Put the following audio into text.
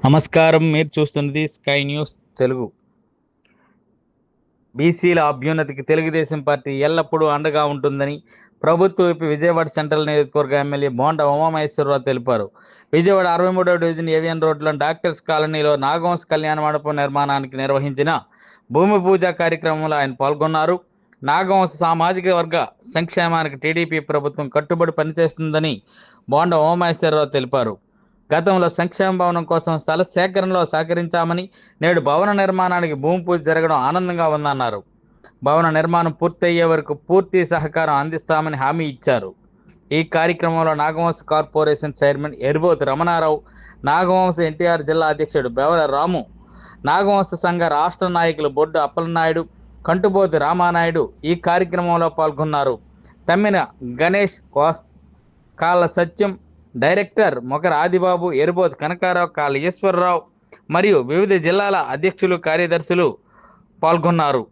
నమస్కారం. మీరు చూస్తున్నది స్కై న్యూస్ తెలుగు. బీసీల అభ్యున్నతికి తెలుగుదేశం పార్టీ ఎల్లప్పుడూ అండగా ఉంటుందని ప్రభుత్వ విప్ విజయవాడ సెంట్రల్ నియోజకవర్గ ఎమ్మెల్యే బోండా ఉమామహేశ్వరరావు తెలిపారు. విజయవాడ 63వ డివిజన్ ఏవిఎన్ రోడ్లోని డాక్టర్స్ కాలనీలో నాగవంశ కళ్యాణ మండపం నిర్మాణానికి నిర్వహించిన భూమి పూజ కార్యక్రమంలో ఆయన పాల్గొన్నారు. నాగవంశ సామాజిక వర్గ సంక్షేమానికి టీడీపీ ప్రభుత్వం కట్టుబడి పనిచేస్తుందని బోండా ఉమామహేశ్వరరావు తెలిపారు. గతంలో సంక్షేమ భవనం కోసం స్థల సేకరణలో సహకరించామని, నేడు భవన నిర్మాణానికి భూమి పూజ జరగడం ఆనందంగా ఉందన్నారు. భవన నిర్మాణం పూర్తయ్యే వరకు పూర్తి సహకారం అందిస్తామని హామీ ఇచ్చారు. ఈ కార్యక్రమంలో నాగవంశ కార్పొరేషన్ చైర్మన్ ఎరుబోతు రమణారావు, నాగవంశ ఎన్టీఆర్ జిల్లా అధ్యక్షుడు బెవర రాము, నాగవంశ సంఘ రాష్ట్ర నాయకులు బొడ్డు అప్పలనాయుడు, కంటుబోతు రామానాయుడు ఈ కార్యక్రమంలో పాల్గొన్నారు. తమ్మిన గణేష్, కాళ్ళ సత్యం, డైరెక్టర్ మొగర ఆదిబాబు, ఎరుబోతు కనకారావు, కాళ్ళ ఈశ్వరరావు మరియు వివిధ జిల్లాల అధ్యక్షులు, కార్యదర్శులు పాల్గొన్నారు.